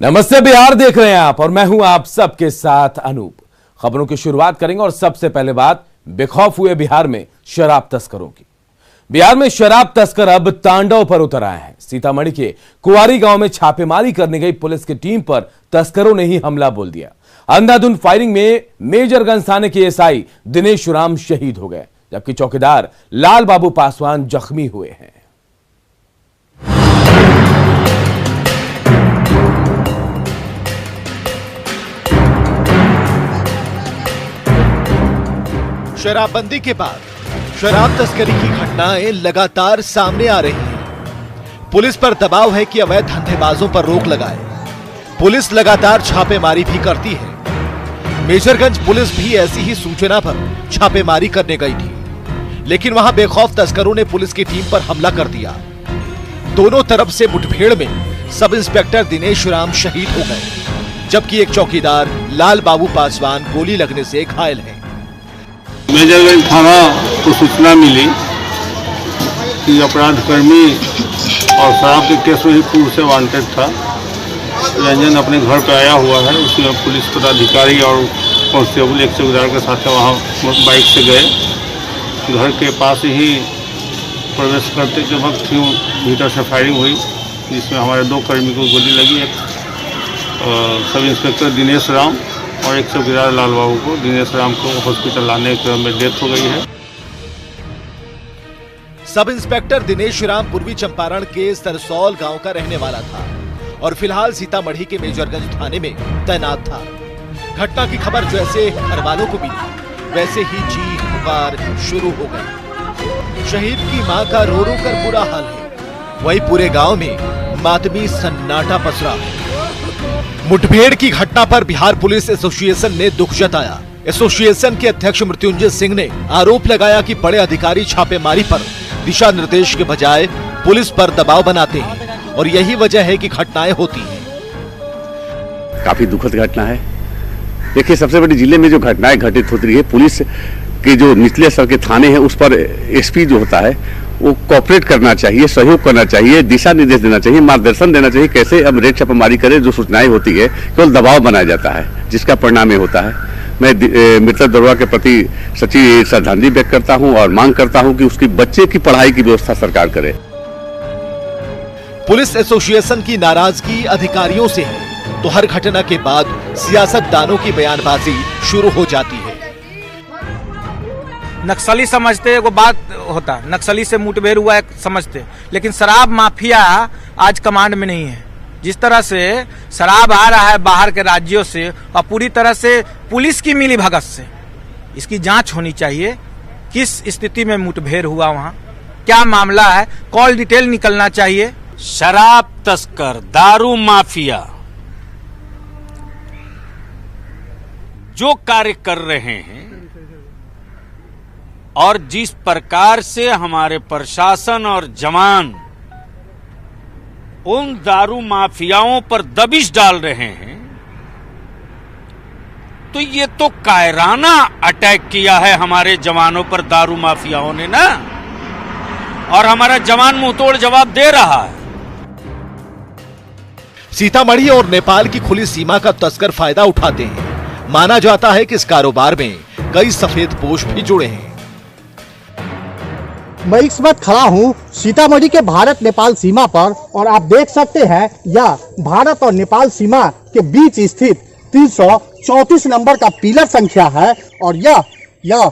नमस्ते बिहार देख रहे हैं आप और मैं हूं आप सबके साथ अनूप। खबरों की शुरुआत करेंगे और सबसे पहले बात बेखौफ हुए बिहार में शराब तस्करों की। बिहार में शराब तस्कर अब तांडव पर उतर आए हैं। सीतामढ़ी के कुआरी गांव में छापेमारी करने गई पुलिस की टीम पर तस्करों ने ही हमला बोल दिया। अंधाधुंध फायरिंग में मेजरगंज थाने के एसआई दिनेश राम शहीद हो गए, जबकि चौकीदार लाल बाबू पासवान जख्मी हुए हैं। शराबबंदी के बाद शराब तस्करी की घटनाएं लगातार सामने आ रही हैं। पुलिस पर दबाव है कि अवैध धंधेबाजों पर रोक लगाए। पुलिस लगातार छापेमारी भी करती है। मेजरगंज पुलिस भी ऐसी ही सूचना पर छापेमारी करने गई थी, लेकिन वहां बेखौफ तस्करों ने पुलिस की टीम पर हमला कर दिया। दोनों तरफ से मुठभेड़ में सब इंस्पेक्टर दिनेश राम शहीद हो गए, जबकि एक चौकीदार लाल बाबू पासवान गोली लगने से घायल है। मेजरगंज थाना को सूचना मिली कि अपराधकर्मी और शराब के केस में ही पूर्व से वांटेड था। रंजन अपने घर पर आया हुआ है। उसमें पुलिस पदाधिकारी और कांस्टेबल एक चौकीदार के साथ वहाँ बाइक से गए। घर के पास ही प्रवेश करते के वक्त ही भीतर से फायरिंग हुई, जिसमें हमारे दो कर्मी को गोली लगी। एक सब इंस्पेक्टर दिनेश राम और एक चौकीदार लाल बाबू को, दिनेश राम को हॉस्पिटल लाने के क्रम में डेथ हो गई है। सब इंस्पेक्टर दिनेश राम पूर्वी चंपारण के सरसौल गांव का रहने वाला था और फिलहाल सीतामढ़ी के मेजरगंज थाने में तैनात था। घटना की खबर जैसे घर वालों को मिली, वैसे ही चीख पुकार शुरू हो गई। शहीद की मां का रो रो कर बुरा हाल है। वहीं पूरे गांव में मातमी सन्नाटा पसरा है। मुठभेड़ की घटना पर बिहार पुलिस एसोसिएशन ने दुख जताया। एसोसिएशन के अध्यक्ष मृत्युंजय सिंह ने आरोप लगाया कि बड़े अधिकारी छापेमारी पर दिशा निर्देश के बजाय पुलिस पर दबाव बनाते हैं और यही वजह है कि घटनाएं होती हैं। काफी दुखद घटना है। देखिए, सबसे बड़ी जिले में जो घटनाएं घटित होती है, पुलिस के जो निचले स्तर के थाने हैं उस पर एसपी जो होता है वो कोऑपरेट करना चाहिए, सहयोग करना चाहिए, दिशा निर्देश देना चाहिए, मार्गदर्शन देना चाहिए कैसे अब रेड छापेमारी करे। जो सूचनाएं होती है केवल दबाव बनाया जाता है, जिसका परिणाम ये होता है। मैं मृतक दरोगा के प्रति सच्ची श्रद्धांजलि व्यक्त करता हूं और मांग करता हूं कि उसकी बच्चे की पढ़ाई की व्यवस्था सरकार करे। पुलिस एसोसिएशन की नाराजगी अधिकारियों से है तो हर घटना के बाद सियासतदानों की बयानबाजी शुरू हो जाती है। नक्सली समझते वो बात होता, नक्सली से मुठभेड़ हुआ है समझते, लेकिन शराब माफिया आज कमांड में नहीं है। जिस तरह से शराब आ रहा है बाहर के राज्यों से और पूरी तरह से पुलिस की मिलीभगत से, इसकी जांच होनी चाहिए। किस स्थिति में मुठभेड़ हुआ, वहां क्या मामला है, कॉल डिटेल निकलना चाहिए। शराब तस्कर, दारू माफिया जो कार्य कर रहे हैं और जिस प्रकार से हमारे प्रशासन और जवान उन दारू माफियाओं पर दबिश डाल रहे हैं, तो ये तो कायराना अटैक किया है हमारे जवानों पर दारू माफियाओं ने ना, और हमारा जवान मुंहतोड़ जवाब दे रहा है। सीतामढ़ी और नेपाल की खुली सीमा का तस्कर फायदा उठाते हैं। माना जाता है कि इस कारोबार में कई सफेदपोश भी जुड़े हैं। मैं इस वक्त खड़ा हूँ सीतामढ़ी के भारत नेपाल सीमा पर और आप देख सकते हैं यह भारत और नेपाल सीमा के बीच स्थित 334 नंबर का पिलर संख्या है और यह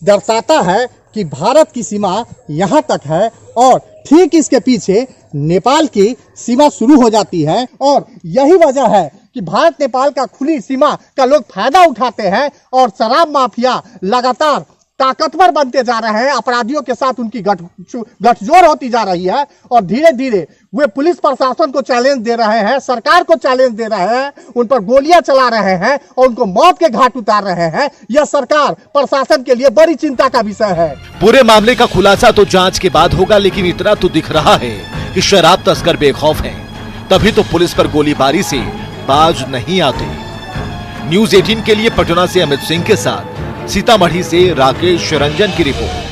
दर्शाता है कि भारत की सीमा यहाँ तक है और ठीक इसके पीछे नेपाल की सीमा शुरू हो जाती है। और यही वजह है कि भारत नेपाल का खुली सीमा का लोग फायदा उठाते हैं और शराब माफिया लगातार ताकतवर बनते जा रहे हैं। अपराधियों के साथ उनकी गठजोड़ होती जा रही है और धीरे धीरे वे पुलिस प्रशासन को चैलेंज दे रहे हैं, सरकार को चैलेंज दे रहे हैं, उन पर गोलियां चला रहे हैं और उनको मौत के घाट उतार रहे हैं। यह सरकार प्रशासन के लिए बड़ी चिंता का विषय है। पूरे मामले का खुलासा तो जांच के बाद होगा, लेकिन इतना तो दिख रहा है कि शराब तस्कर बेखौफ हैं, तभी तो पुलिस पर गोलीबारी से बाज नहीं आते। न्यूज़ 18 के लिए पटना से अमित सिंह के साथ सीतामढ़ी से राकेश रंजन की रिपोर्ट।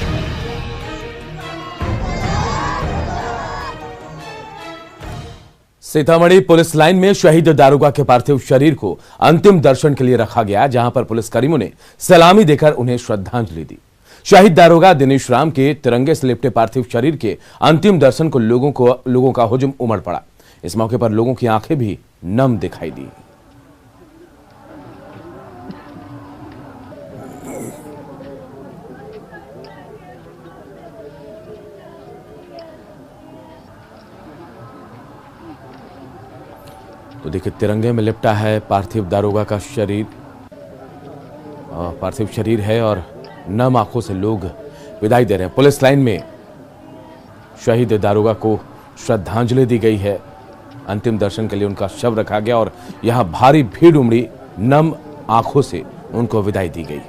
सीतामढ़ी पुलिस लाइन में शहीद दारोगा के पार्थिव शरीर को अंतिम दर्शन के लिए रखा गया, जहां पर पुलिसकर्मियों ने सलामी देकर उन्हें श्रद्धांजलि दी। शहीद दारोगा दिनेश राम के तिरंगे से लिपटे पार्थिव शरीर के अंतिम दर्शन को लोगों का हुजूम उमड़ पड़ा। इस मौके पर लोगों की आंखें भी नम दिखाई दी। तो देखिए, तिरंगे में लिपटा है पार्थिव दारोगा का शरीर, पार्थिव शरीर है और नम आंखों से लोग विदाई दे रहे हैं। पुलिस लाइन में शहीद दारोगा को श्रद्धांजलि दी गई है, अंतिम दर्शन के लिए उनका शव रखा गया और यहां भारी भीड़ उमड़ी, नम आंखों से उनको विदाई दी गई।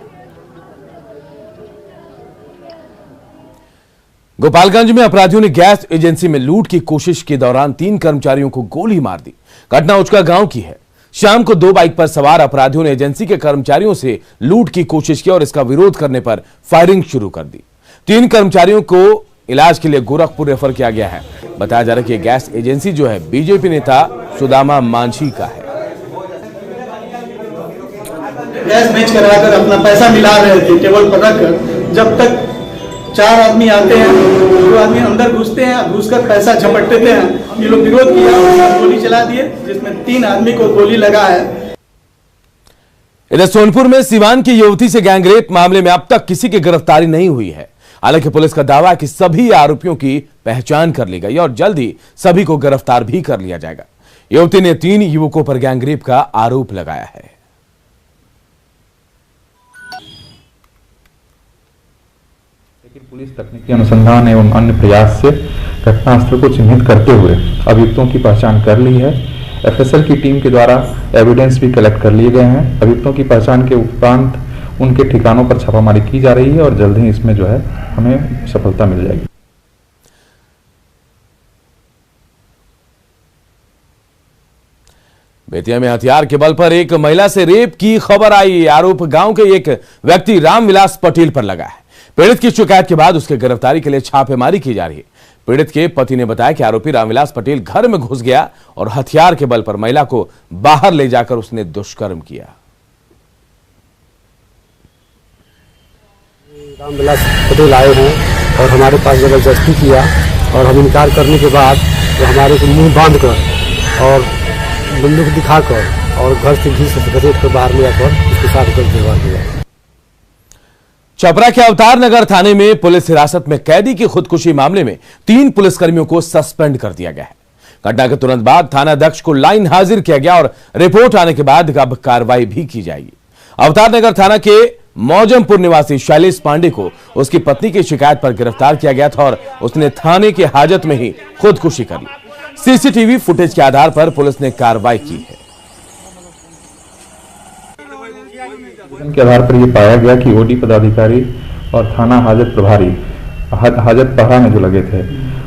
गोपालगंज में अपराधियों ने गैस एजेंसी में लूट की कोशिश के दौरान 3 कर्मचारियों को गोली मार दी। घटना उचका गांव की है। शाम को 2 बाइक पर सवार अपराधियों ने एजेंसी के कर्मचारियों से लूट की कोशिश की और इसका विरोध करने पर फायरिंग शुरू कर दी। 3 कर्मचारियों को इलाज के लिए गोरखपुर रेफर किया गया है। बताया जा रहा है कि गैस एजेंसी जो है बीजेपी नेता सुदामा मांझी का है। गैस बेच कर आकर अपना पैसा मिला रहे थे टेबल पर रखकर। जब तक 4 आदमी आते हैं, 2 आदमी अंदर घुसते हैं, घुसकर पैसा झपटते हैं। ये लोग विरोध किया, गोली चला दिए, जिसमें 3 आदमी को गोली लगा है। इधर सोनपुर में सिवान की युवती से गैंगरेप मामले में अब तक किसी की गिरफ्तारी नहीं हुई है। हालांकि पुलिस का दावा है कि सभी आरोपियों की पहचान कर ली गई और जल्द ही सभी को गिरफ्तार भी कर लिया जाएगा। युवती ने 3 युवकों पर गैंगरेप का आरोप लगाया है। लेकिन पुलिस तकनीकी अनुसंधान एवं अन्य प्रयास से घटनास्थल को चिन्हित करते हुए अभियुक्तों की पहचान कर ली है। एफएसएल की टीम के द्वारा एविडेंस भी कलेक्ट कर लिए गए हैं। अभियुक्तों की पहचान के उपरांत उनके ठिकानों पर छापामारी की जा रही है और जल्द ही इसमें जो है हमें सफलता मिल जाएगी। बेतिया में हथियार के बल पर एक महिला से रेप की खबर आई। आरोप गांव के एक व्यक्ति रामविलास पटेल पर लगा है। पीड़ित की शिकायत के बाद उसके गिरफ्तारी के लिए छापेमारी की जा रही है। पीड़ित के पति ने बताया कि आरोपी रामविलास पटेल घर में घुस गया और हथियार के बल पर महिला को बाहर ले जाकर उसने दुष्कर्म किया। रामविलास पटेल आए हैं और हमारे पास जबरदस्ती किया और हम इनकार करने के बाद तो हमारे को मुंह बांधकर और बंदूक दिखाकर और घर से घसीट कर बाहर ले आकर उसके साथ कर दिया। छपरा के अवतार नगर थाने में पुलिस हिरासत में कैदी की खुदकुशी मामले में 3 पुलिसकर्मियों को सस्पेंड कर दिया गया है। घटना के तुरंत बाद थानाध्यक्ष को लाइन हाजिर किया गया और रिपोर्ट आने के बाद अब कार्रवाई भी की जाएगी। अवतार नगर थाना के मौजमपुर निवासी शैलेश पांडे को उसकी पत्नी की शिकायत पर गिरफ्तार किया गया था और उसने थाने की हाजत में ही खुदकुशी कर ली। सीसीटीवी फुटेज के आधार पर पुलिस ने कार्रवाई की है। के आधार पर यह पाया गया कि ओडी पदाधिकारी और थाना हाजत प्रभारी हाजत पहरा में जो लगे थे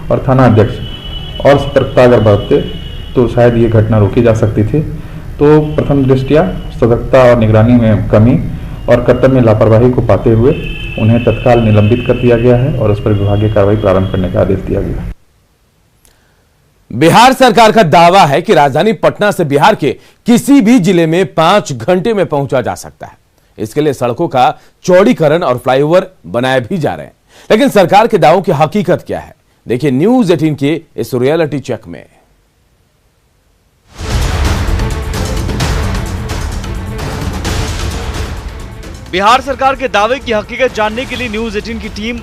और थाना अध्यक्ष और सतर्कता अगर बरतते तो शायद ये घटना रोकी जा सकती थी। तो प्रथम दृष्टया सतर्कता और निगरानी में कमी और कर्तव्य में लापरवाही को पाते हुए उन्हें तत्काल निलंबित कर दिया गया है और उस पर विभागीय कार्रवाई प्रारंभ करने का आदेश दिया गया। बिहार सरकार का दावा है कि राजधानी पटना से बिहार के किसी भी जिले में 5 घंटे में पहुंचा जा सकता है। इसके लिए सड़कों का चौड़ीकरण और फ्लाईओवर बनाए भी जा रहे हैं। लेकिन सरकार के दावों की हकीकत क्या है, देखिए न्यूज 18 के इस रियलिटी चेक में। बिहार सरकार के दावे की हकीकत जानने के लिए न्यूज 18 की टीम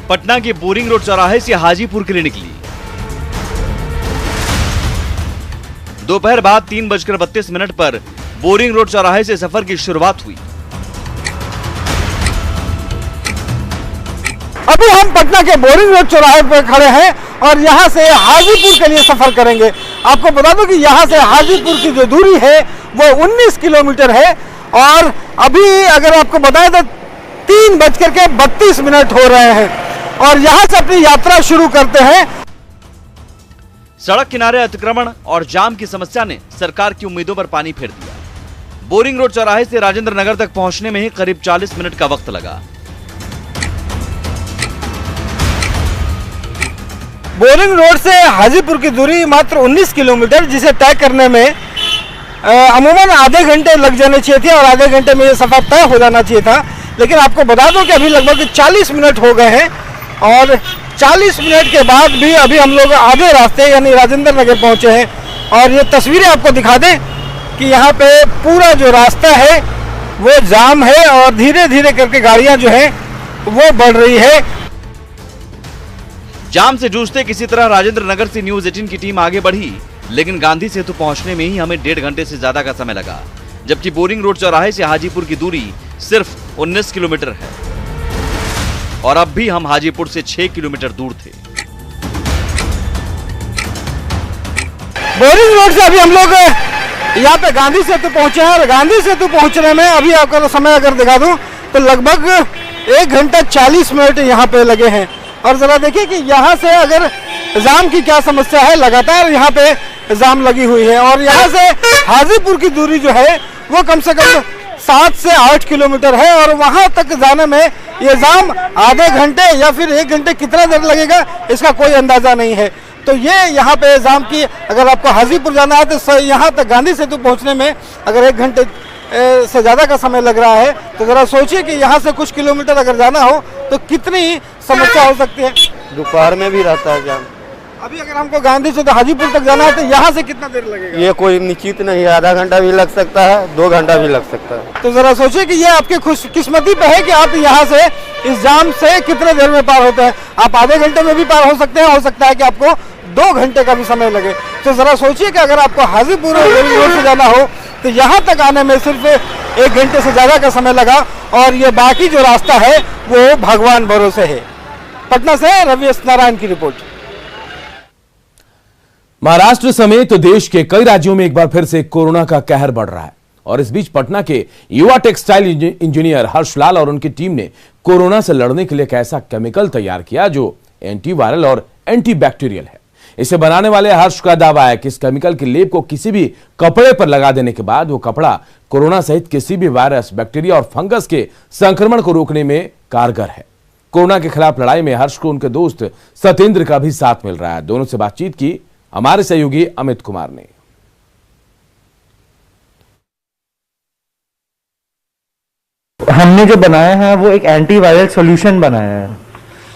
पटना के बोरिंग रोड चौराहे से हाजीपुर के लिए निकली। दोपहर बाद 3:32 पर बोरिंग रोड चौराहे से सफर की शुरुआत हुई। अभी हम पटना के बोरिंग रोड चौराहे पर खड़े हैं और यहां से हाजीपुर के लिए सफर करेंगे। आपको बता दूं कि यहां से हाजीपुर की जो दूरी है वो 19 किलोमीटर है और अभी अगर आपको बताएं तो 3:32 हो रहे हैं और यहां से अपनी यात्रा शुरू करते हैं। सड़क किनारे अतिक्रमण और जाम की समस्या ने सरकार की उम्मीदों पर पानी फेर दिया। बोरिंग रोड चौराहे से राजेंद्र नगर तक पहुंचने में ही करीब 40 मिनट का वक्त लगा। बोरिंग रोड से हाजीपुर की दूरी मात्र 19 किलोमीटर, जिसे तय करने में अमूमन आधे घंटे लग जाने चाहिए थे और आधे घंटे में ये सफर तय हो जाना चाहिए था। लेकिन आपको बता दूं कि अभी लगभग 40 मिनट हो गए हैं और 40 मिनट के बाद भी अभी हम लोग आधे रास्ते यानी राजेंद्र नगर पहुंचे हैं। और ये तस्वीरें आपको दिखा दें कि यहाँ पे पूरा जो रास्ता है वो जाम है और धीरे धीरे करके गाड़ियां जो है वो बढ़ रही है। जाम से जूझते किसी तरह राजेंद्र नगर से न्यूज 18 की टीम आगे बढ़ी, लेकिन गांधी सेतु पहुंचने में ही हमें 1.5 घंटे से ज्यादा का समय लगा, जबकि बोरिंग रोड चौराहे से हाजीपुर की दूरी सिर्फ 19 किलोमीटर है और अब भी हम हाजीपुर से 6 किलोमीटर दूर थे। बोरिंग रोड से अभी हम लोग यहाँ पे गांधी सेतु पहुंचे हैं और गांधी सेतु पहुंचने में अभी आपका समय अगर दिखा दूं तो लगभग 1 घंटा 40 मिनट यहाँ पे लगे हैं। और जरा देखिए कि यहाँ से अगर जाम की क्या समस्या है, लगातार यहाँ पे जाम लगी हुई है और यहाँ से हाजीपुर की दूरी जो है वो कम से कम 7 से 8 किलोमीटर है और वहाँ तक जाने में ये जाम आधे घंटे या फिर 1 घंटे कितना देर लगेगा इसका कोई अंदाजा नहीं है। तो ये यहाँ पे जाम की, अगर आपको हाजीपुर जाना है तो यहाँ तक गांधी सेतु पहुँचने में अगर 1 घंटे से ज़्यादा का समय लग रहा है तो ज़रा सोचिए कि यहाँ से कुछ किलोमीटर अगर जाना हो तो कितनी समस्या हो सकती है। दोपहर में भी रहता है जाम। अभी अगर हमको गांधी से तो हाजीपुर तक जाना है तो यहाँ से कितना देर लगेगा? ये कोई निश्चित नहीं है, आधा घंटा भी लग सकता है, 2 घंटा भी लग सकता है। तो जरा सोचिए कि ये आपके खुशकिस्मती पे है कि आप यहाँ से इस जाम से कितने देर में पार होते हैं। आप आधे घंटे में भी पार हो सकते हैं, हो सकता है कि आपको 2 घंटे का भी समय लगे। तो जरा सोचिए कि अगर आपको हाजीपुर रोड से जाना हो तो यहाँ तक आने में सिर्फ 1 घंटे से ज्यादा का समय लगा और ये बाकी जो रास्ता है वो भगवान भरोसे है। पटना से रवि एस नारायण की रिपोर्ट। महाराष्ट्र समेत देश के कई राज्यों में एक बार फिर से कोरोना का कहर बढ़ रहा है और इस बीच पटना के युवा टेक्सटाइल इंजीनियर हर्षलाल और उनकी टीम ने कोरोना से लड़ने के लिए एक ऐसा केमिकल तैयार किया जो एंटीवायरल और एंटीबैक्टीरियल है। इसे बनाने वाले हर्ष का दावा है कि इस केमिकल की लेप को किसी भी कपड़े पर लगा देने के बाद वो कपड़ा कोरोना सहित किसी भी वायरस, बैक्टीरिया और फंगस के संक्रमण को रोकने में कारगर है। कोरोना के खिलाफ लड़ाई में हर्ष को उनके दोस्त सत्येंद्र का भी साथ मिल रहा है। दोनों से बातचीत की हमारे सहयोगी अमित कुमार ने। हमने जो बनाया है वो एक एंटीवायरल सॉल्यूशन बनाया है।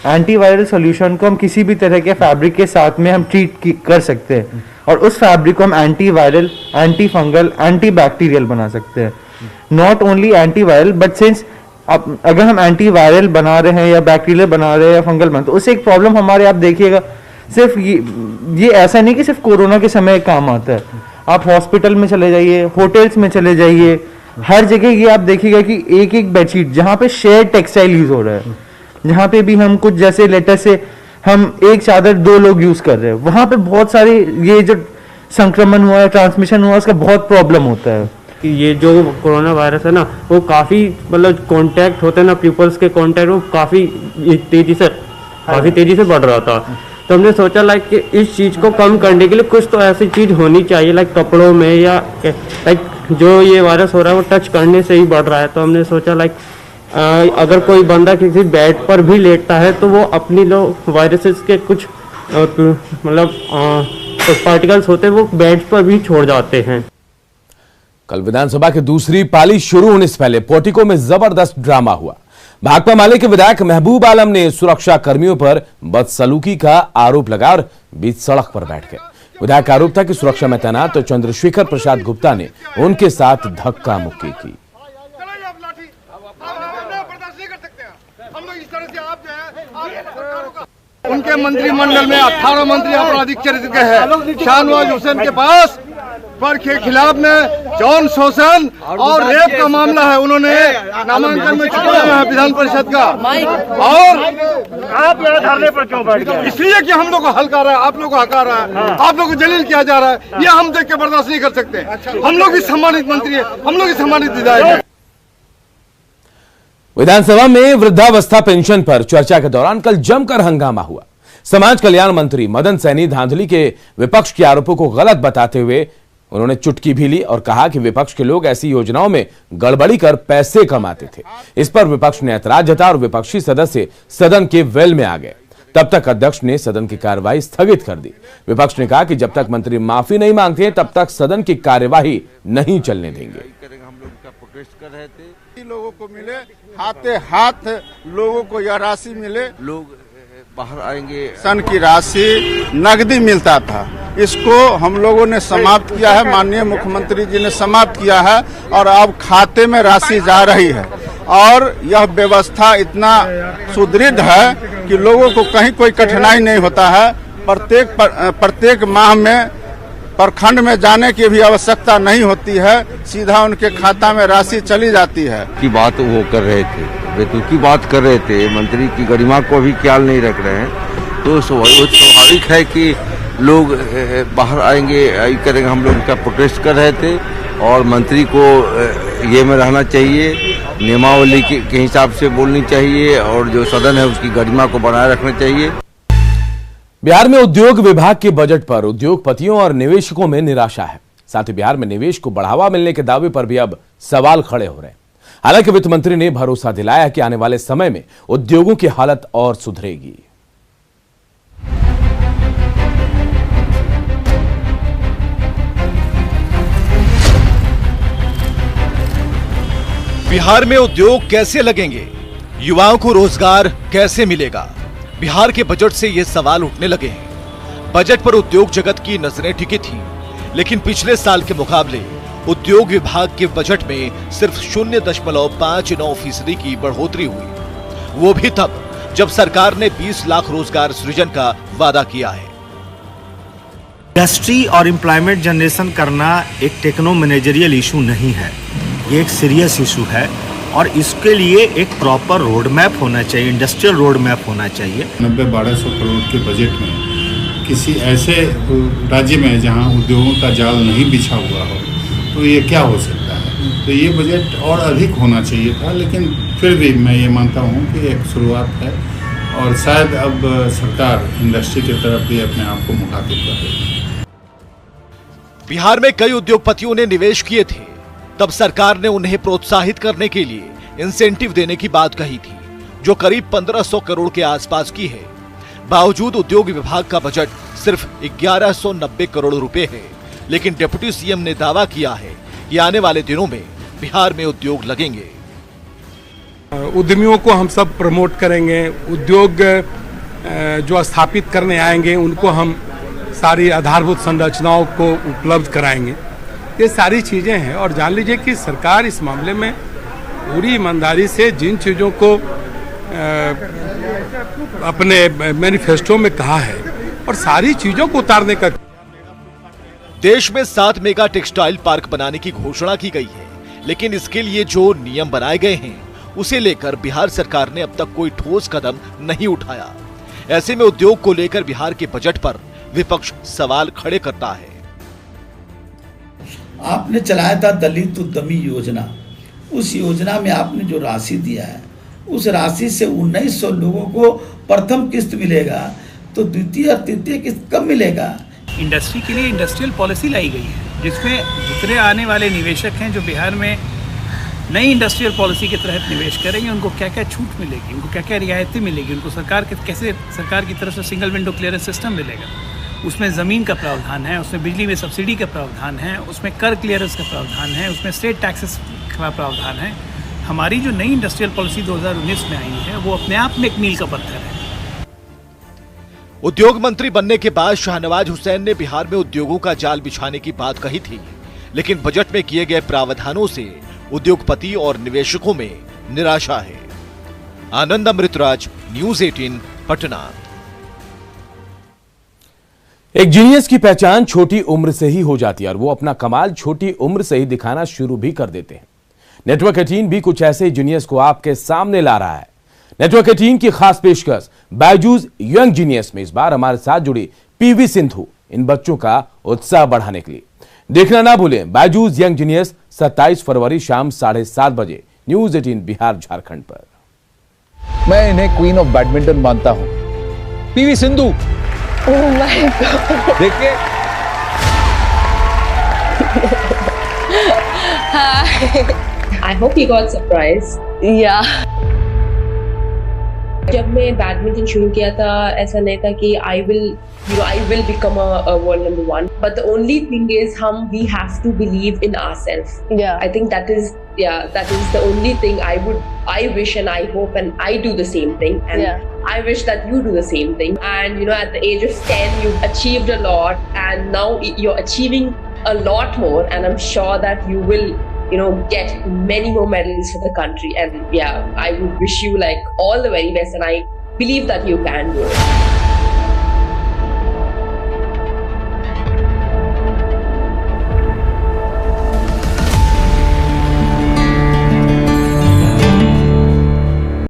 एंटीवायरल सॉल्यूशन को हम किसी भी तरह के फैब्रिक के साथ में हम ट्रीट कर सकते हैं और उस फैब्रिक को हम antiviral, anti fungal, anti bacterial बना सकते हैं। Not only antiviral but since अगर हम एंटीवायरल बना रहे हैं या बैक्टीरियल बना रहे हैं या फंगल बना, तो उससे एक प्रॉब्लम हमारे, आप देखिएगा, सिर्फ ये ऐसा नहीं कि सिर्फ कोरोना के समय काम आता है। आप हॉस्पिटल में चले जाइए, होटल्स में चले जाइए, हर जगह ये आप देखिएगा कि एक एक बेडशीट जहाँ पे शेयर टेक्सटाइल यूज हो रहा है, जहाँ पे भी हम कुछ जैसे लेटर से हम एक चादर 2 लोग यूज कर रहे हैं, वहां पे बहुत सारे ये जो संक्रमण हुआ है, ट्रांसमिशन हुआ, उसका बहुत प्रॉब्लम होता है। ये जो कोरोना वायरस है ना, वो काफ़ी मतलब कांटेक्ट होते हैं ना, पीपल्स के कांटेक्ट वो काफ़ी तेज़ी से बढ़ रहा था। तो हमने सोचा लाइक कि इस चीज़ को कम करने के लिए कुछ तो ऐसी चीज़ होनी चाहिए, लाइक कपड़ों में या लाइक जो ये वायरस हो रहा है वो टच करने से ही बढ़ रहा है। तो हमने सोचा लाइक अगर कोई बंदा किसी बेड पर भी लेटता है तो वो अपनी जो वायरसेस के कुछ मतलब पार्टिकल्स होते हैं वो बेड पर भी छोड़ जाते हैं। कल विधानसभा की दूसरी पाली शुरू होने से पहले पोर्टिको में जबरदस्त ड्रामा हुआ। भाकपा माले के विधायक महबूब आलम ने सुरक्षा कर्मियों पर बदसलूकी का आरोप लगाया और बीच सड़क पर बैठ गए। विधायक का आरोप था कि सुरक्षा में तैनात तो चंद्रशेखर प्रसाद गुप्ता ने उनके साथ धक्का मुक्की की। उनके मंत्रिमंडल में 18 मंत्री आपराधिक चरित्र के हैं। शाहनवाज हुसैन के पास पर के खिलाफ में जौन शोषण और रेप का मामला है, उन्होंने नामांकन में छुपाया है विधान परिषद का। और आप धरने पर क्यों बैठ गए? इसलिए कि हम लोग को हल्का रहा है, आप लोग को हका रहा है, आप लोग को जलील किया जा रहा है। ये हम देख के बर्दाश्त नहीं कर सकते। हम लोग भी सम्मानित मंत्री है, हम लोग भी सम्मानित विधायक है। विधानसभा में वृद्धावस्था पेंशन पर चर्चा के दौरान कल जमकर हंगामा हुआ। समाज कल्याण मंत्री मदन सैनी धांधली के विपक्ष के आरोपों को गलत बताते हुए उन्होंने चुटकी भी ली और कहा कि विपक्ष के लोग ऐसी योजनाओं में गड़बड़ी कर पैसे कमाते थे। इस पर विपक्ष ने ऐतराज जताया और विपक्षी सदस्य सदन के वेल में आ गए। तब तक अध्यक्ष ने सदन की कार्यवाही स्थगित कर दी। विपक्ष ने कहा कि जब तक मंत्री माफी नहीं मांगते तब तक सदन की कार्यवाही नहीं चलने देंगे। लोगों को मिले, हाथे हाथ लोगों को यह राशि मिले, लोग बाहर आएंगे। सन की राशि नगदी मिलता था, इसको हम लोगों ने समाप्त किया है, माननीय मुख्यमंत्री जी ने समाप्त किया है और अब खाते में राशि जा रही है। और यह व्यवस्था इतना सुदृढ़ है कि लोगों को कहीं कोई कठिनाई नहीं होता है। प्रत्येक माह में प्रखंड में जाने की भी आवश्यकता नहीं होती है, सीधा उनके खाता में राशि चली जाती है। की बात वो कर रहे थे, वेतन की बात कर रहे थे, मंत्री की गरिमा को भी ख्याल नहीं रख रहे हैं, तो स्वाभाविक है कि लोग बाहर आएंगे, करेंगे। हम लोग का प्रोटेस्ट कर रहे थे और मंत्री को ये में रहना चाहिए, नियमावली के हिसाब से बोलनी चाहिए और जो सदन है उसकी गरिमा को बनाए रखना चाहिए। बिहार में उद्योग विभाग के बजट पर उद्योगपतियों और निवेशकों में निराशा है। साथ ही बिहार में निवेश को बढ़ावा मिलने के दावे पर भी अब सवाल खड़े हो रहे हैं। हालांकि वित्त मंत्री ने भरोसा दिलाया कि आने वाले समय में उद्योगों की हालत और सुधरेगी। बिहार में उद्योग कैसे लगेंगे, युवाओं को रोजगार कैसे मिलेगा, बिहार के बजट से ये सवाल उठने लगे हैं। बजट पर उद्योग जगत की नजरें टिकी थी, लेकिन पिछले साल के मुकाबले उद्योग विभाग के बजट में सिर्फ 0.59% की बढ़ोतरी हुई, वो भी तब जब सरकार ने 20 लाख रोजगार सृजन का वादा किया है। इंडस्ट्री और एम्प्लॉयमेंट जनरेशन करना एक टेक्नो मैनेजरियल इशू नहीं है, ये एक सीरियस इशू है और इसके लिए एक प्रॉपर रोड मैप होना चाहिए, इंडस्ट्रियल रोड मैप होना चाहिए। 90-1200 करोड़ के बजट में किसी ऐसे राज्य में जहां उद्योगों का जाल नहीं बिछा हुआ हो तो ये क्या हो सकता है। तो ये बजट और अधिक होना चाहिए था, लेकिन फिर भी मैं ये मानता हूँ कि एक शुरुआत है और शायद अब सरकार इंडस्ट्री की तरफ भी अपने आप को मुखातिब कर रही है। बिहार में कई उद्योगपतियों ने निवेश किए थे, तब सरकार ने उन्हें प्रोत्साहित करने के लिए इंसेंटिव देने की बात कही थी, जो करीब 1500 करोड़ के आसपास की है। बावजूद उद्योग विभाग का बजट सिर्फ 1190 करोड़ रुपए है, लेकिन डिप्टी सीएम ने दावा किया है कि आने वाले दिनों में बिहार में उद्योग लगेंगे। उद्यमियों को हम सब प्रमोट करेंगे, उद्योग जो स्थापित करने आएंगे उनको हम सारी आधारभूत संरचनाओं को उपलब्ध कराएंगे। ये सारी चीज़ें हैं और जान लीजिए कि सरकार इस मामले में पूरी ईमानदारी से जिन चीज़ों को अपने मैनिफेस्टो में कहा है और सारी चीज़ों को उतारने का। देश में 7 मेगा टेक्सटाइल पार्क बनाने की घोषणा की गई है, लेकिन इसके लिए जो नियम बनाए गए हैं उसे लेकर बिहार सरकार ने अब तक कोई ठोस कदम नहीं उठाया। ऐसे में उद्योग को लेकर बिहार के बजट पर विपक्ष सवाल खड़े करता है। आपने चलाया था दलित उद्यमी योजना, उस योजना में आपने जो राशि दिया है उस राशि से 1900 लोगों को प्रथम किस्त मिलेगा, तो द्वितीय और तृतीय किस्त कब मिलेगा। इंडस्ट्री के लिए इंडस्ट्रियल पॉलिसी लाई गई है, जिसमें जितने आने वाले निवेशक हैं जो बिहार में नई इंडस्ट्रियल पॉलिसी के तहत निवेश करेंगे, उनको क्या क्या छूट मिलेगी, उनको क्या क्या रियायतें मिलेगी, उनको कैसे सरकार की तरफ से सिंगल विंडो क्लियरेंस सिस्टम मिलेगा। उसमें ज़मीन का प्रावधान है, उसमें बिजली में सब्सिडी का प्रावधान है, उसमें कर क्लियरेंस का प्रावधान है, उसमें स्टेट टैक्सेस का प्रावधान है। हमारी जो नई इंडस्ट्रियल पॉलिसी 2019 में आई है वो अपने आप में एक मील का पत्थर है। उद्योग मंत्री बनने के बाद शाहनवाज हुसैन ने बिहार में उद्योगों का जाल बिछाने की बात कही थी, लेकिन बजट में किए गए प्रावधानों से उद्योगपति और निवेशकों में निराशा है। आनंद अमृतराज, न्यूज़ 18, पटना। एक जीनियस की पहचान छोटी उम्र से ही हो जाती है और वो अपना कमाल छोटी उम्र से ही दिखाना शुरू भी कर देते हैं। नेटवर्क 18 भी कुछ ऐसे जीनियस को आपके सामने ला रहा है। नेटवर्क 18 की खास पेशकश बायजूस यंग जीनियस में इस बार हमारे साथ जुड़ी पीवी सिंधु इन बच्चों का उत्साह बढ़ाने के लिए। देखना ना भूलें बायजूस यंग जीनियस 27 फरवरी शाम 7:30 बजे न्यूज़ 18 बिहार झारखंड पर। मैं इन्हें क्वीन ऑफ बैडमिंटन मानता हूं, PV Sindhu. Oh my God. देखिए। Hi. I hope you got surprised. Yeah. जब मैं बैडमिंटन शुरू किया था ऐसा नहीं था कि I will become a world number one. But the only thing is we have to believe in ourselves. Yeah. I think that is the only thing I wish and I hope and I do the same thing. And I wish that you do the same thing. And at the age of 10, you've achieved a lot, and now you're achieving a lot more. And I'm sure that you will get many more medals for the country. And I would wish you all the very best, and I believe that you can do it.